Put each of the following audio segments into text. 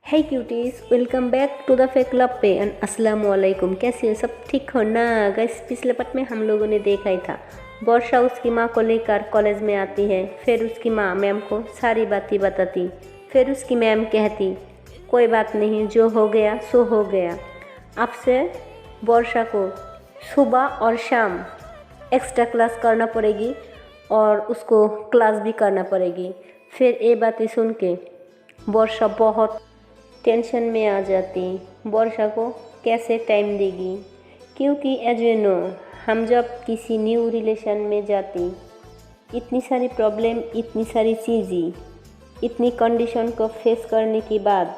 Hey cuties, welcome back to the fake club पे and अस्सलाम वालेकुम। कैसे हो सब? ठीक हो ना गाइस? पिछले पार्ट में हम लोगों ने देखा ही था, वर्षा उसकी माँ को लेकर कॉलेज में आती है। फिर उसकी माँ मैम को सारी बातें बताती। फिर उसकी मैम कहती कोई बात नहीं, जो हो गया सो हो गया। अब से वर्षा को सुबह और शाम एक्स्ट्रा क्लास करना पड़ेगी और उसको क्लास भी करना पड़ेगी। फिर ये बातें सुन के वर्षा बहुत टेंशन में आ जाती। वर्षा को कैसे टाइम देगी, क्योंकि एज यू नो हम जब किसी न्यू रिलेशन में जाती, इतनी सारी प्रॉब्लम, इतनी सारी चीज़ें, इतनी कंडीशन को फेस करने के बाद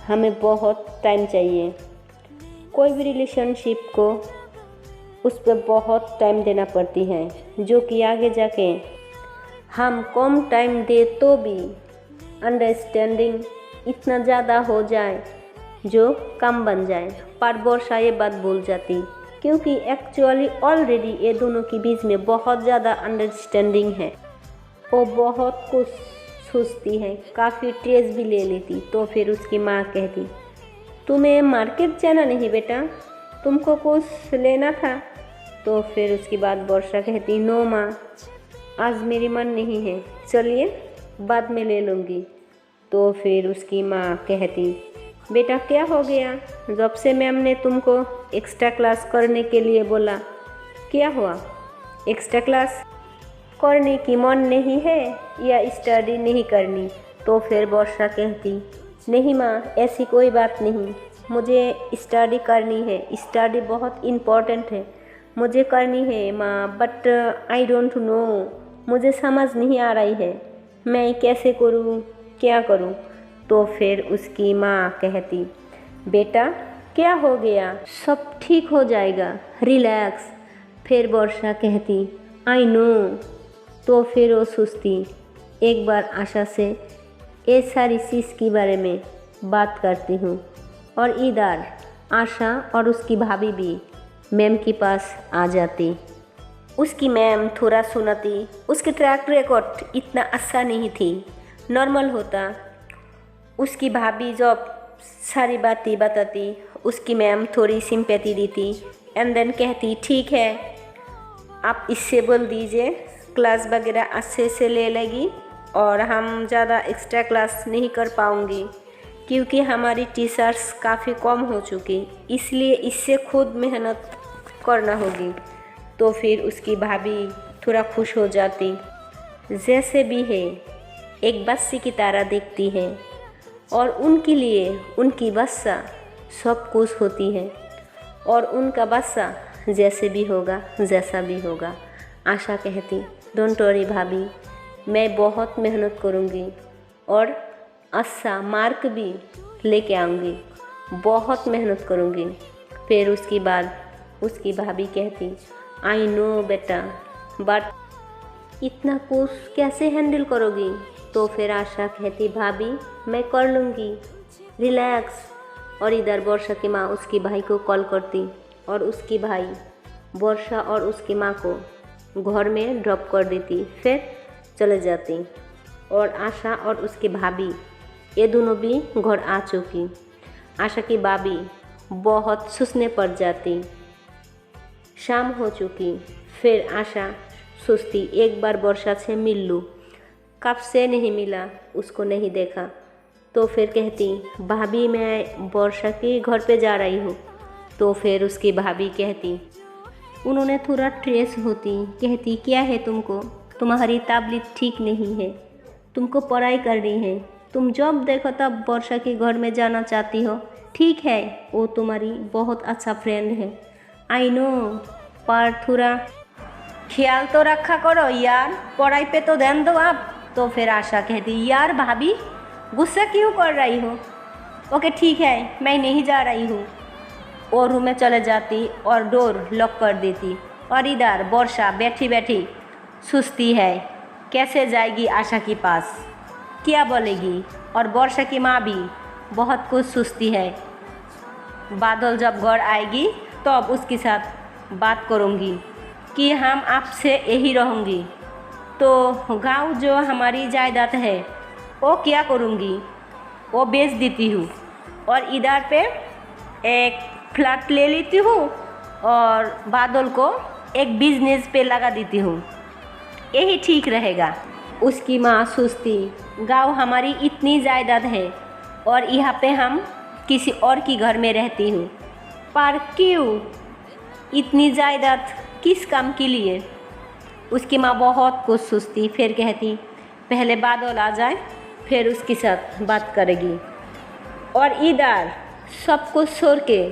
हमें बहुत टाइम चाहिए। कोई भी रिलेशनशिप को उस पर बहुत टाइम देना पड़ती है, जो कि आगे जाके हम कम टाइम दे तो भी अंडरस्टैंडिंग इतना ज़्यादा हो जाए जो कम बन जाए। पर वर्षा ये बात भूल जाती, क्योंकि एक्चुअली ऑलरेडी ये दोनों के बीच में बहुत ज़्यादा अंडरस्टैंडिंग है। वो बहुत कुछ सोचती है, काफ़ी ट्रेस भी ले लेती। तो फिर उसकी माँ कहती तुम्हें मार्केट जाना नहीं बेटा, तुमको कुछ लेना था। तो फिर उसकी बाद वर्षा कहती नो माँ, आज मेरी मन नहीं है, चलिए बाद में ले लूँगी। तो फिर उसकी माँ कहती बेटा क्या हो गया, जब से मैम ने तुमको एक्स्ट्रा क्लास करने के लिए बोला क्या हुआ? एक्स्ट्रा क्लास करने की मन नहीं है या स्टडी नहीं करनी? तो फिर वर्षा कहती नहीं माँ, ऐसी कोई बात नहीं, मुझे स्टडी करनी है, स्टडी बहुत इम्पोर्टेंट है, मुझे करनी है माँ, बट आई डोंट नो, मुझे समझ नहीं आ रही है, मैं कैसे करूँ, क्या करूँ? तो फिर उसकी माँ कहती बेटा क्या हो गया, सब ठीक हो जाएगा, रिलैक्स। फिर वर्षा कहती आई नो। तो फिर वो सोचती एक बार आशा से ये सारी चीज़ के बारे में बात करती हूँ। और इधर आशा और उसकी भाभी भी मैम के पास आ जाती। उसकी मैम थोड़ा सुनाती, उसकी ट्रैक रिकॉर्ड इतना अच्छा नहीं थी, नॉर्मल होता। उसकी भाभी जब सारी बातें बताती, उसकी मैम थोड़ी सिंपैथी देती एंड देन कहती ठीक है, आप इससे बोल दीजिए क्लास वगैरह अच्छे से ले लेगी और हम ज़्यादा एक्स्ट्रा क्लास नहीं कर पाऊँगी, क्योंकि हमारी टीचर्स काफ़ी कम हो चुकी, इसलिए इससे खुद मेहनत करना होगी। तो फिर उसकी भाभी थोड़ा खुश हो जाती। जैसे भी है एक बच्ची की तरह देखती है और उनके लिए उनकी बच्चा सब कुछ होती है और उनका बच्चा जैसे भी होगा, जैसा भी होगा। आशा कहती डोंट वरी भाभी, मैं बहुत मेहनत करूँगी और अच्छा मार्क भी लेके आऊँगी, बहुत मेहनत करूँगी। फिर उसके बाद उसकी भाभी कहती आई नो बेटा, बट इतना कुछ कैसे हैंडल करोगी? तो फिर आशा कहती भाभी मैं कर लूँगी, रिलैक्स। और इधर वर्षा की माँ उसकी भाई को कॉल करती और उसकी भाई वर्षा और उसकी माँ को घर में ड्रॉप कर देती, फिर चले जाती। और आशा और उसकी भाभी ये दोनों भी घर आ चुकी। आशा की भाभी बहुत सुसने पड़ जाती। शाम हो चुकी। फिर आशा सोचती एक बार वर्षा से मिल लूँ, कब से नहीं मिला, उसको नहीं देखा। तो फिर कहती भाभी मैं वर्षा के घर पे जा रही हूँ। तो फिर उसकी भाभी कहती उन्होंने थोड़ा ट्रेस होती, कहती क्या है तुमको, तुम्हारी तबीयत ठीक नहीं है, तुमको पढ़ाई करनी है, तुम जब देखो तब वर्षा के घर में जाना चाहती हो। ठीक है, वो तुम्हारी बहुत अच्छा फ्रेंड है, आई नो, पर थोड़ा ख्याल तो रखा करो यार, पढ़ाई पे तो ध्यान दो आप। तो फिर आशा कहती यार भाभी गुस्सा क्यों कर रही हो? ओके ठीक है, मैं नहीं जा रही हूँ। और रूम में चले जाती और डोर लॉक कर देती। और इधर वर्षा बैठी बैठी सोचती है कैसे जाएगी आशा के पास, क्या बोलेगी। और वर्षा की माँ भी बहुत कुछ सोचती है, बादल जब घर आएगी तब उसके साथ बात करूँगी कि हम आपसे यही रहूँगी, तो गांव जो हमारी जायदाद है वो क्या करूँगी। वो बेच देती हूँ और इधर पे एक फ्लैट ले लेती हूँ और बादल को एक बिजनेस पे लगा देती हूँ, यही ठीक रहेगा। उसकी माँ सोचती, गाँव हमारी इतनी जायदाद है और यहाँ पे हम किसी और की घर में रहती हूँ, पर क्यों इतनी जायदाद किस काम के लिए। उसकी माँ बहुत कुछ सोचती, फिर कहती पहले बादल आ जाए फिर उसके साथ बात करेगी। और इधर सब कुछ छोड़ के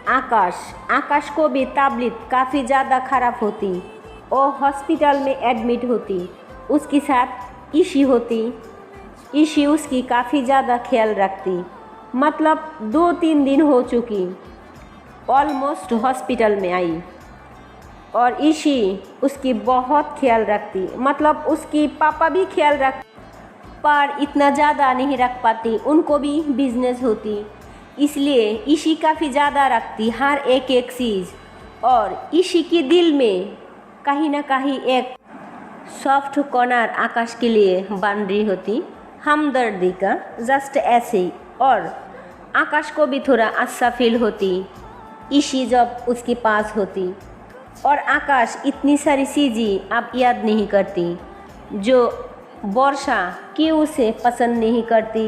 आकाश को भी तबीयत काफ़ी ज़्यादा ख़राब होती, वो हॉस्पिटल में एडमिट होती। उसके साथ ईशी होती, ईशी उसकी काफ़ी ज़्यादा ख्याल रखती, मतलब 2-3 दिन हो चुकी ऑलमोस्ट हॉस्पिटल में आई और ईशी उसकी बहुत ख्याल रखती, मतलब उसकी पापा भी ख्याल रख पर इतना ज़्यादा नहीं रख पाती, उनको भी बिजनेस होती, इसलिए ईशी काफ़ी ज़्यादा रखती हर एक चीज़। और ईशी के दिल में कहीं ना कहीं एक सॉफ्ट कॉर्नर आकाश के लिए बन रही होती, हमदर्दी का, जस्ट ऐसे ही। और आकाश को भी थोड़ा अच्छा फील होती ईशी जब उसके पास होती। और आकाश इतनी सारी चीज़ें अब याद नहीं करती जो वर्षा क्यों उसे पसंद नहीं करती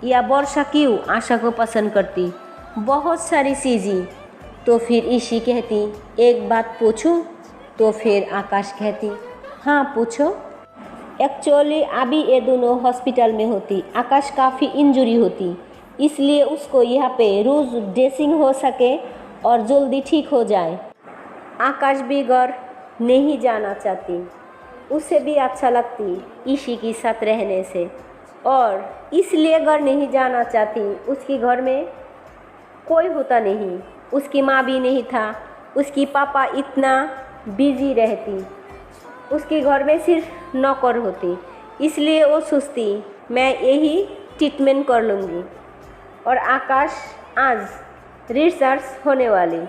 या वर्षा क्यों आशा को पसंद करती, बहुत सारी चीज़ें। तो फिर ईशी कहती एक बात पूछूं, तो फिर आकाश कहती हाँ पूछो। एक्चुअली अभी ये दोनों हॉस्पिटल में होती, आकाश काफ़ी इंजरी होती, इसलिए उसको यहाँ पे रोज़ ड्रेसिंग हो सके और जल्दी ठीक हो जाए। आकाश भी घर नहीं जाना चाहती, उसे भी अच्छा लगती ईशी के साथ रहने से, और इसलिए घर नहीं जाना चाहती। उसके घर में कोई होता नहीं, उसकी माँ भी नहीं था, उसकी पापा इतना बिजी रहती, उसके घर में सिर्फ नौकर होती, इसलिए वो सोचती मैं यही ट्रीटमेंट कर लूँगी। और आकाश आज रिसर्च होने वाली,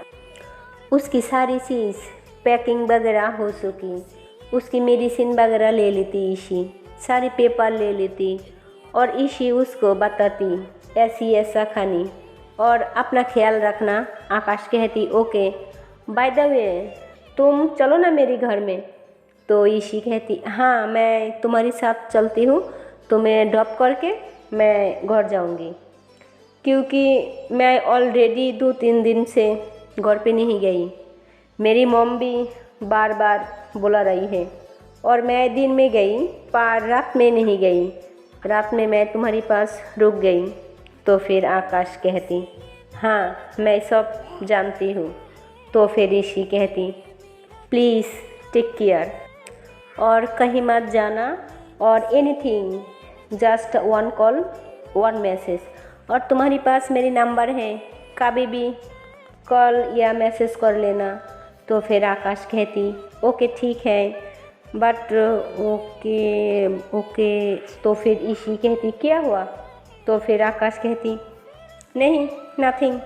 उसकी सारी चीज़ पैकिंग वगैरह हो चुकी, उसकी मेडिसिन वगैरह ले लेती ईशी, सारी पेपर ले लेती और ईशी उसको बताती ऐसी ऐसा खानी और अपना ख्याल रखना। आकाश कहती ओके, बाय द वे तुम चलो ना मेरे घर में। तो ईशी कहती हाँ मैं तुम्हारे साथ चलती हूँ, तुम्हें ड्रॉप करके मैं घर जाऊँगी, क्योंकि मैं ऑलरेडी 2-3 दिन से घर पे नहीं गई। मेरी मॉम भी बार बार बुला रही है और मैं दिन में गई पर रात में नहीं गई, रात में मैं तुम्हारे पास रुक गई। तो फिर आकाश कहती हाँ मैं सब जानती हूँ। तो फिर ईशी कहती प्लीज़ टेक केयर और कहीं मत जाना, और एनीथिंग जस्ट 1 कॉल 1 मैसेज, और तुम्हारे पास मेरी नंबर है, कभी भी कॉल या मैसेज कर लेना। तो फिर आकाश कहती ओके ठीक है, बट ओके ओके। तो फिर ईशी कहती क्या हुआ। तो फिर आकाश कहती नहीं नथिंग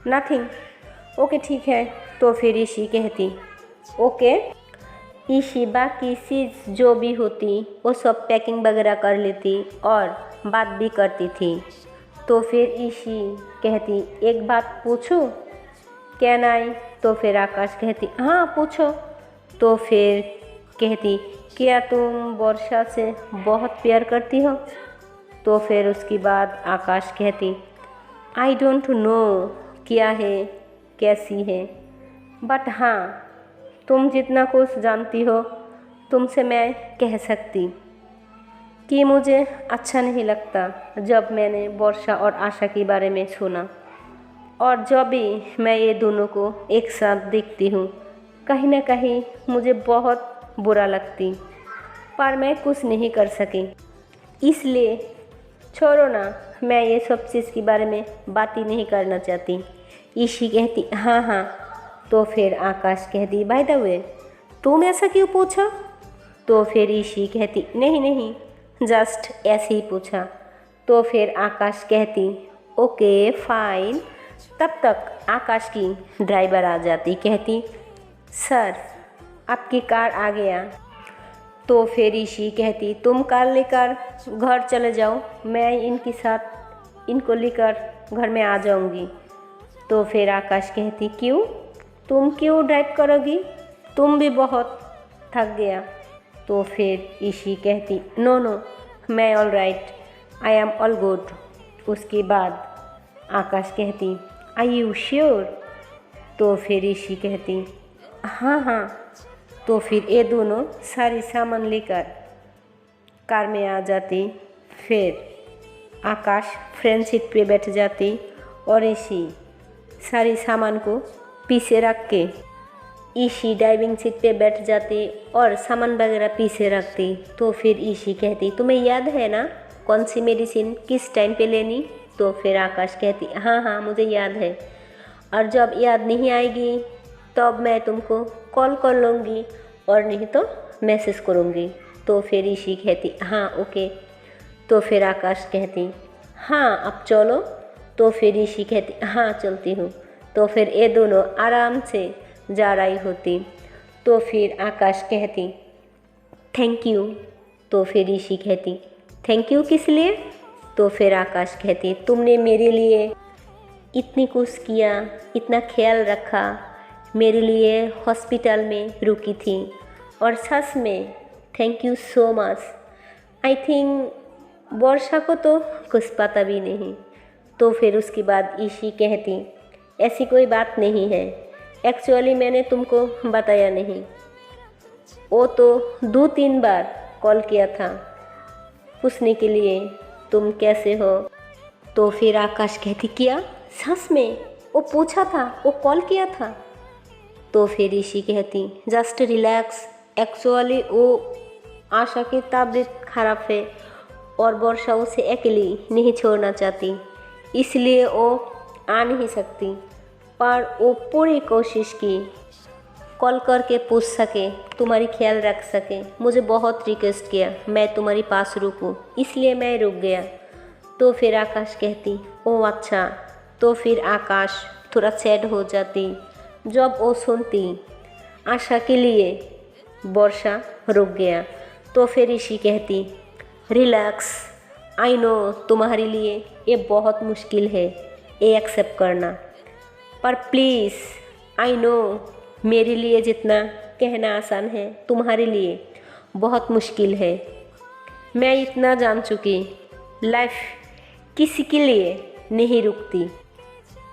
नथिंग, ओके ठीक है। तो फिर ईशी कहती ओके। ईशी बाकी चीज़ जो भी होती वो सब पैकिंग वगैरह कर लेती और बात भी करती थी। तो फिर ईशी कहती एक बात पूछूं, कैन आई। तो फिर आकाश कहती हाँ पूछो। तो फिर कहती क्या तुम वर्षा से बहुत प्यार करती हो। तो फिर उसके बाद आकाश कहती आई डोंट नो क्या है कैसी है, बट हाँ तुम जितना कुछ जानती हो तुमसे मैं कह सकती कि मुझे अच्छा नहीं लगता जब मैंने वर्षा और आशा के बारे में सुना, और जब भी मैं ये दोनों को एक साथ देखती हूँ कहीं ना कहीं मुझे बहुत बुरा लगती, पर मैं कुछ नहीं कर सकी। इसलिए छोड़ो ना, मैं ये सब चीज़ के बारे में बात ही नहीं करना चाहती। ईशी कहती हाँ हाँ। तो फिर आकाश कहती बाय द वे तुम ऐसा क्यों पूछा। तो फिर ईशी कहती नहीं नहीं जस्ट ऐसे ही पूछा। तो फिर आकाश कहती ओके फाइन। तब तक आकाश की ड्राइवर आ जाती, कहती सर आपकी कार आ गया। तो फिर ईशी कहती तुम कार लेकर घर चले जाओ, मैं इनके साथ इनको लेकर घर में आ जाऊंगी। तो फिर आकाश कहती क्यों, तुम क्यों ड्राइव करोगी, तुम भी बहुत थक गया। तो फिर ईशी कहती नो नो, मैं all right, I am all good. उसके बाद आकाश कहती आई यू श्योर। तो फिर ईशी कहती हाँ हाँ। तो फिर ये दोनों सारी सामान लेकर कार में आ जाती। फिर आकाश फ्रंट सीट पे बैठ जाती और ईशी सारी सामान को पीछे रख के ईशी ड्राइविंग सीट पे बैठ जाती और सामान वगैरह पीछे रखती। तो फिर ईशी कहती तुम्हें याद है ना कौन सी मेडिसिन किस टाइम पे लेनी। तो फिर आकाश कहती हाँ हाँ मुझे याद है, और जब याद नहीं आएगी तब मैं तुमको कॉल कर लूँगी और नहीं तो मैसेज करूँगी। तो फिर ईशी कहती हाँ ओके। तो फिर आकाश कहती हाँ अब चलो। तो फिर ईशी कहती हाँ चलती हूँ। तो फिर ये दोनों आराम से जा रही होती। तो फिर आकाश कहती थैंक यू। तो फिर ईशी कहती थैंक यू किस लिए। तो फिर आकाश कहती तुमने मेरे लिए इतनी कुछ किया, इतना ख्याल रखा, मेरे लिए हॉस्पिटल में रुकी थी, और सच में thank you so much. I think Varsha को तो कुछ पता भी नहीं। तो फिर उसके बाद ईशी कहती ऐसी कोई बात नहीं है, एक्चुअली मैंने तुमको बताया नहीं, वो तो 2-3 बार कॉल किया था पूछने के लिए तुम कैसे हो। तो फिर आकाश कहती क्या सच में, वो पूछा था, वो कॉल किया था। तो फिर ईशी कहती जस्ट रिलैक्स, एक्चुअली वो आशा की तबीयत खराब है और वर्षा उसे अकेली नहीं छोड़ना चाहती, इसलिए वो आ नहीं सकती, पर वो पूरी कोशिश की कॉल करके पूछ सके, तुम्हारी ख्याल रख सके। मुझे बहुत रिक्वेस्ट किया मैं तुम्हारे पास रुकूं, इसलिए मैं रुक गया। तो फिर आकाश कहती ओह अच्छा। तो फिर आकाश थोड़ा सैड हो जाती जब वो सुनती आशा के लिए वर्षा रुक गया। तो फिर ईशी कहती रिलैक्स, आई नो तुम्हारे लिए ये बहुत मुश्किल है ये एक्सेप्ट करना, पर प्लीज़ आई नो मेरे लिए जितना कहना आसान है तुम्हारे लिए बहुत मुश्किल है। मैं इतना जान चुकी लाइफ किसी के लिए नहीं रुकती।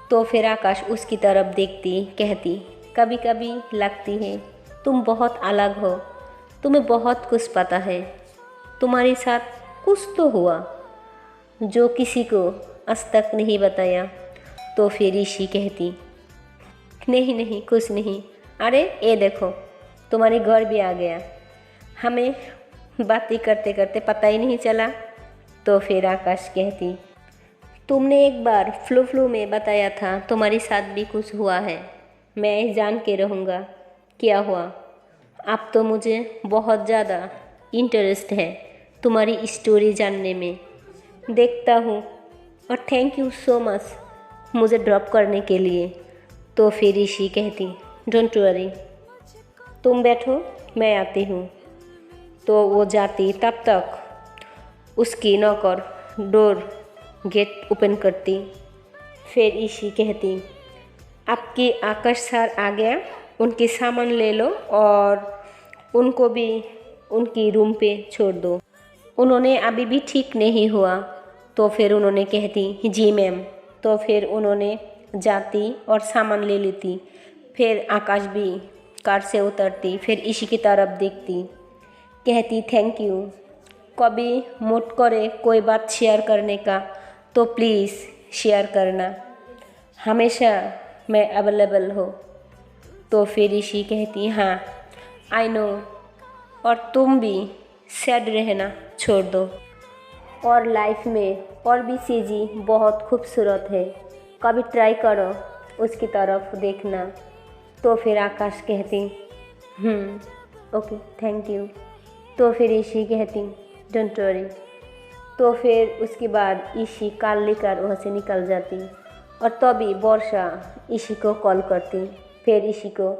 तो फिर आकाश उसकी तरफ देखती कहती कभी कभी लगती है तुम बहुत अलग हो, तुम्हें बहुत कुछ पता है, तुम्हारे साथ कुछ तो हुआ जो किसी को आज तक नहीं बताया। तो फिर ईशी कहती नहीं नहीं कुछ नहीं, अरे ये देखो तुम्हारे घर भी आ गया, हमें बातें करते करते पता ही नहीं चला। तो फिर आकाश कहती तुमने एक बार फ्लू में बताया था तुम्हारे साथ भी कुछ हुआ है, मैं जान के रहूँगा क्या हुआ। अब तो मुझे बहुत ज़्यादा इंटरेस्ट है तुम्हारी स्टोरी जानने में, देखता हूँ, और थैंक यू सो मच मुझे ड्रॉप करने के लिए। तो फिर ईशी कहती डोंट वरी, तुम बैठो मैं आती हूँ। तो वो जाती, तब तक उसकी नौकर डोर गेट ओपन करती। फिर ईशी कहती आपके आकाश सर आ गया, उनके सामान ले लो और उनको भी उनकी रूम पे छोड़ दो, उन्होंने अभी भी ठीक नहीं हुआ। तो फिर उन्होंने कहती जी मैम। तो फिर उन्होंने जाती और सामान ले लेती। फिर आकाश भी कार से उतरती, फिर ईशी की तरफ देखती, कहती थैंक यू, कभी मूड करे कोई बात शेयर करने का तो प्लीज़ शेयर करना, हमेशा मैं अवेलेबल हो। तो फिर ईशी कहती हाँ आई नो, और तुम भी सैड रहना छोड़ दो, और लाइफ में और भी चीज़ें बहुत खूबसूरत है, कभी ट्राई करो उसकी तरफ देखना। तो फिर आकाश कहती ओके थैंक यू। तो फिर ईशी कहती डोंट वरी। तो फिर उसके बाद ईशी कार लेकर वहाँ से निकल जाती, और तभी वर्षा ईशी को कॉल करती। फिर ईशी को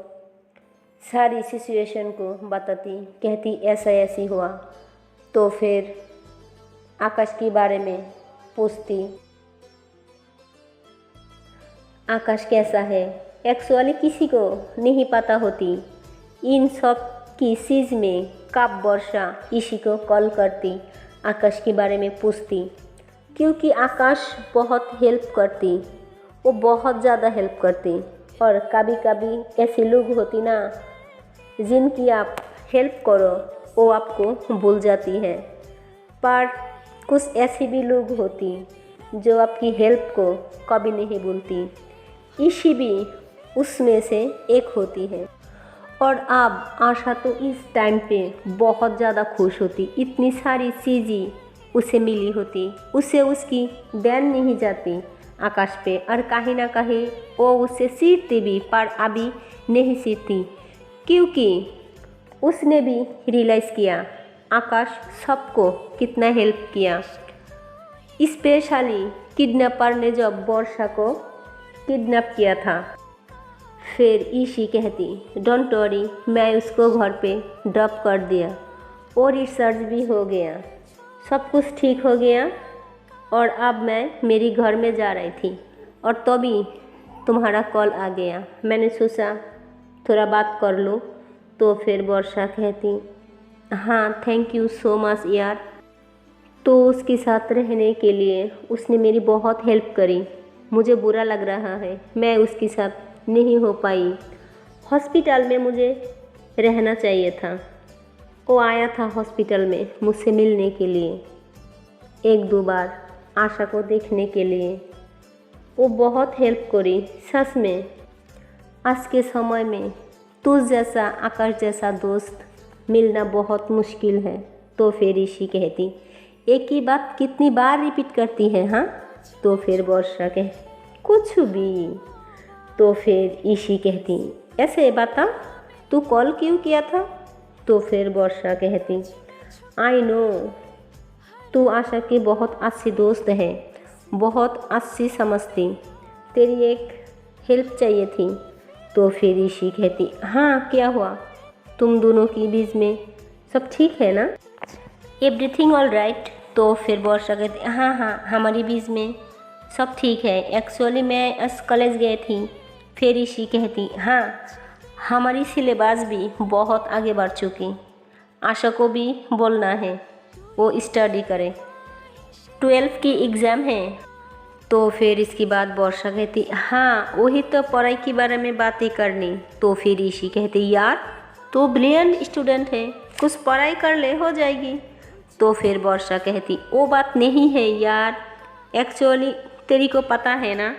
सारी सिचुएशन को बताती, कहती ऐसा ऐसी हुआ। तो फिर आकाश के बारे में पूछती, आकाश कैसा है एक्चुअली किसी को नहीं पता होती। इन सब की चीज़ में कब वर्षा ईशी को कॉल करती, आकाश के बारे में पूछती, क्योंकि आकाश बहुत हेल्प करती, वो बहुत ज़्यादा हेल्प करती। और कभी कभी ऐसे लोग होती ना जिनकी आप हेल्प करो वो आपको भूल जाती है, पर कुछ ऐसी भी लोग होती जो आपकी हेल्प को कभी नहीं भूलती। ईशी भी उसमें से एक होती है। और अब आशा तो इस टाइम पे बहुत ज़्यादा खुश होती, इतनी सारी चीज़ें उसे मिली होती, उसे उसकी बैन नहीं जाती आकाश पे, और कहीं ना कहीं वो उससे सीखती भी, पर अभी नहीं सीखती क्योंकि उसने भी रियलाइज़ किया आकाश सबको कितना हेल्प किया। स्पेशली किडनैपर ने जब वर्षा को किडनैप किया था, फिर ईशी कहती डोंट वरी, मैं उसको घर पे ड्रॉप कर दिया और रिसर्च भी हो गया, सब कुछ ठीक हो गया। और अब मैं मेरी घर में जा रही थी और तभी तुम्हारा कॉल आ गया, मैंने सोचा थोड़ा बात कर लूँ। तो फिर वर्षा कहती हाँ थैंक यू सो मच यार, तो उसके साथ रहने के लिए उसने मेरी बहुत हेल्प करी, मुझे बुरा लग रहा है मैं उसके साथ नहीं हो पाई, हॉस्पिटल में मुझे रहना चाहिए था। वो आया था हॉस्पिटल में मुझसे मिलने के लिए, एक दो बार आशा को देखने के लिए, वो बहुत हेल्प करी सच में। आज के समय में तुझ जैसा आकाश जैसा दोस्त मिलना बहुत मुश्किल है। तो फिर ईशी कहती एक ही बात कितनी बार रिपीट करती है हाँ। तो फिर वर्षा कह कुछ भी। तो फिर ईशी कहती ऐसे बता तू कॉल क्यों किया था। तो फिर वर्षा कहती आई नो तू आशा की बहुत अच्छी दोस्त है, बहुत अच्छी समझती, तेरी एक हेल्प चाहिए थी। तो फिर ईशी कहती हाँ क्या हुआ, तुम दोनों के बीच में सब ठीक है ना, एवरीथिंग ऑल राइट। तो फिर वर्षा कहती हाँ हाँ हमारे बीच में सब ठीक है, एक्चुअली मैं आज कॉलेज गई थी। फिर ईशी कहती हाँ हमारी सिलेबस भी बहुत आगे बढ़ चुकी, आशा को भी बोलना है वो स्टडी करे, 12th की एग्ज़ाम है। तो फिर इसके बाद वर्षा कहती हाँ वही तो पढ़ाई के बारे में बातें करनी। तो फिर ईशी कहती यार तो ब्रिलियंट स्टूडेंट है, कुछ पढ़ाई कर ले हो जाएगी। तो फिर वर्षा कहती वो बात नहीं है यार, एक्चुअली तेरी को पता है ना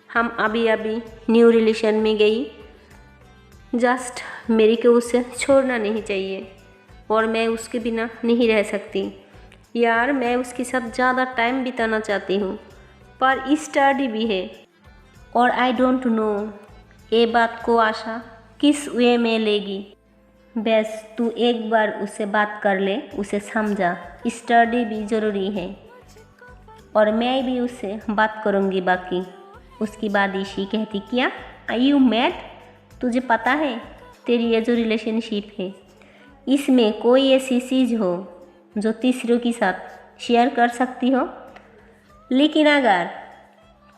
हम अभी अभी न्यू रिलेशन में गई, जस्ट मेरी को उससे छोड़ना नहीं चाहिए और मैं उसके बिना नहीं रह सकती यार, मैं उसके साथ ज़्यादा टाइम बिताना चाहती हूँ, पर स्टडी भी है और आई डोंट नो ये बात को आशा किस वे में लेगी। बस तू एक बार उससे बात कर ले, उसे समझा, स्टडी भी ज़रूरी है और मैं भी उससे बात करूँगी बाकी। उसके बाद ईशी कहती क्या आई यू मैड, तुझे पता है तेरी ये जो रिलेशनशिप है इसमें कोई ऐसी चीज़ हो जो तीसरों के साथ शेयर कर सकती हो, लेकिन अगर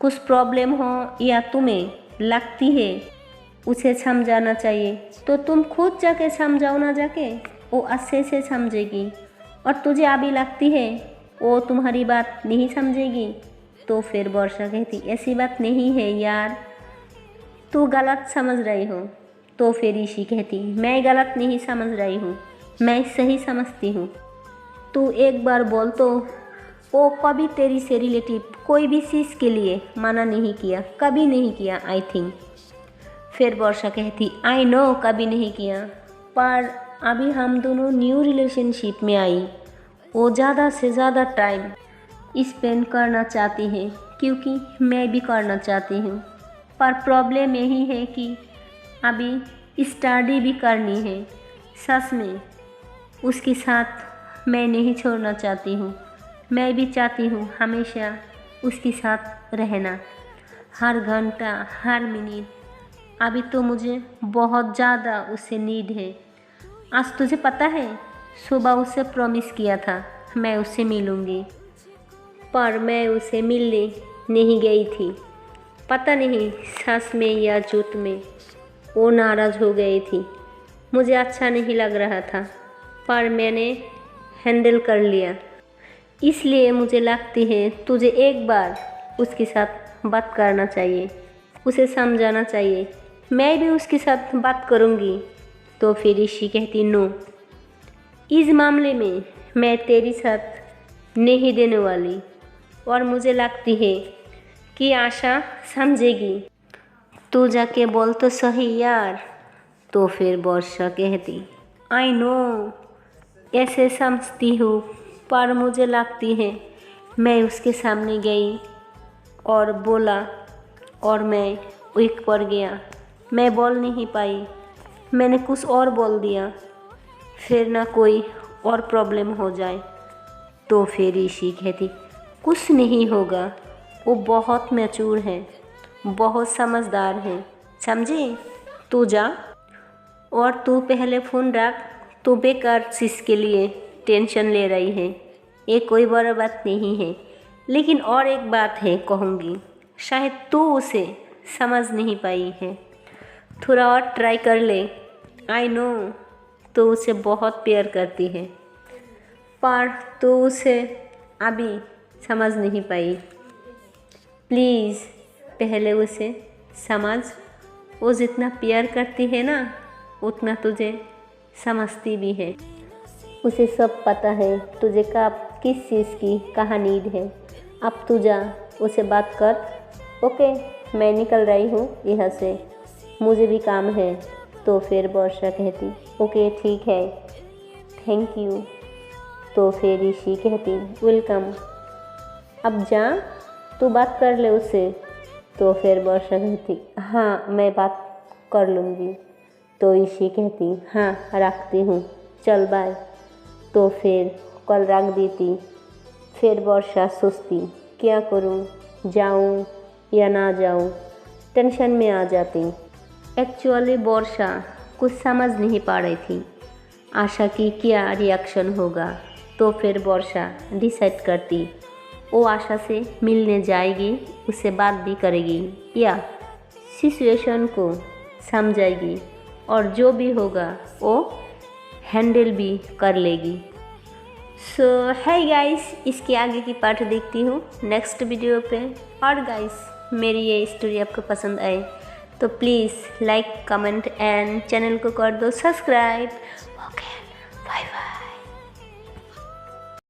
कुछ प्रॉब्लम हो या तुम्हें लगती है उसे समझाना चाहिए तो तुम खुद जाके समझाओ ना, जाके वो अच्छे से समझेगी, और तुझे अभी लगती है वो तुम्हारी बात नहीं समझेगी। तो फिर वर्षा कहती ऐसी बात नहीं है यार, तू गलत समझ रही हो। तो फिर ईशी कहती मैं गलत नहीं समझ रही हूँ, मैं सही समझती हूँ, तू एक बार बोल तो वो कभी तेरी से रिलेटिव कोई भी चीज़ के लिए मना नहीं किया, कभी नहीं किया आई थिंक। फिर वर्षा कहती आई नो कभी नहीं किया, पर अभी हम दोनों न्यू रिलेशनशिप में आई, वो ज़्यादा से ज़्यादा टाइम स्पेंड करना चाहती है क्योंकि मैं भी करना चाहती हूँ, पर प्रॉब्लम यही है कि अभी स्टडी भी करनी है। सच में उसके साथ मैं नहीं छोड़ना चाहती हूँ, मैं भी चाहती हूँ हमेशा उसके साथ रहना, हर घंटा हर मिनट। अभी तो मुझे बहुत ज़्यादा उससे नीड है। आज तुझे पता है सुबह उससे प्रॉमिस किया था मैं उससे मिलूँगी, पर मैं उसे मिलने नहीं गई थी। पता नहीं सच में या झूठ में वो नाराज़ हो गई थी। मुझे अच्छा नहीं लग रहा था, पर मैंने हैंडल कर लिया। इसलिए मुझे लगती है तुझे एक बार उसके साथ बात करना चाहिए, उसे समझाना चाहिए। मैं भी उसके साथ बात करूँगी। तो फिर ऋषि कहती नो, इस मामले में मैं तेरी साथ नहीं देने वाली, और मुझे लगती है कि आशा समझेगी। तू जाके बोल तो सही यार। तो फिर वर्षा कहती आई नो, ऐसे समझती हूँ, पर मुझे लगती है मैं उसके सामने गई और बोला और मैं वीक पड़ गया। मैं बोल नहीं पाई, मैंने कुछ और बोल दिया, फिर ना कोई और प्रॉब्लम हो जाए। तो फिर ऋषि कहती कुछ नहीं होगा, वो बहुत मैच्योर है, बहुत समझदार है, समझे। तू जा और तू पहले फ़ोन रख। तू बेकार चीज़ के लिए टेंशन ले रही है, ये कोई बड़ी बात नहीं है। लेकिन और एक बात है कहूँगी, शायद तू उसे समझ नहीं पाई है, थोड़ा और ट्राई कर ले। आई नो तो उसे बहुत प्यार करती है, पर तू उसे अभी समझ नहीं पाई। प्लीज़ पहले उसे समझ। वो जितना प्यार करती है ना, उतना तुझे समझती भी है। उसे सब पता है तुझे कब किस चीज़ की कहाँ नीड है। अब तू जा, उसे बात कर। ओके, मैं निकल रही हूँ यहाँ से, मुझे भी काम है। तो फिर वर्षा कहती ओके ठीक है, थैंक यू। तो फिर ऋषि कहती वेलकम, अब जा, तू बात कर ले उससे। तो फिर वर्षा कहती हाँ मैं बात कर लूँगी। तो ऋषि कहती हाँ रखती हूँ, चल बाय। तो फिर कल रख देती। फिर वर्षा सोचती क्या करूँ, जाऊँ या ना जाऊँ, टेंशन में आ जाती। एक्चुअली वर्षा कुछ समझ नहीं पा रही थी आशा की क्या रिएक्शन होगा। तो फिर वर्षा डिसाइड करती वो आशा से मिलने जाएगी, उससे बात भी करेगी या सिचुएशन को समझाएगी, और जो भी होगा वो हैंडल भी कर लेगी। सो है गाइस, इसके आगे की पार्ट देखती हूँ नेक्स्ट वीडियो पे। और गाइस मेरी ये स्टोरी आपको पसंद आए तो please like comment and channel को कर दो सब्सक्राइब।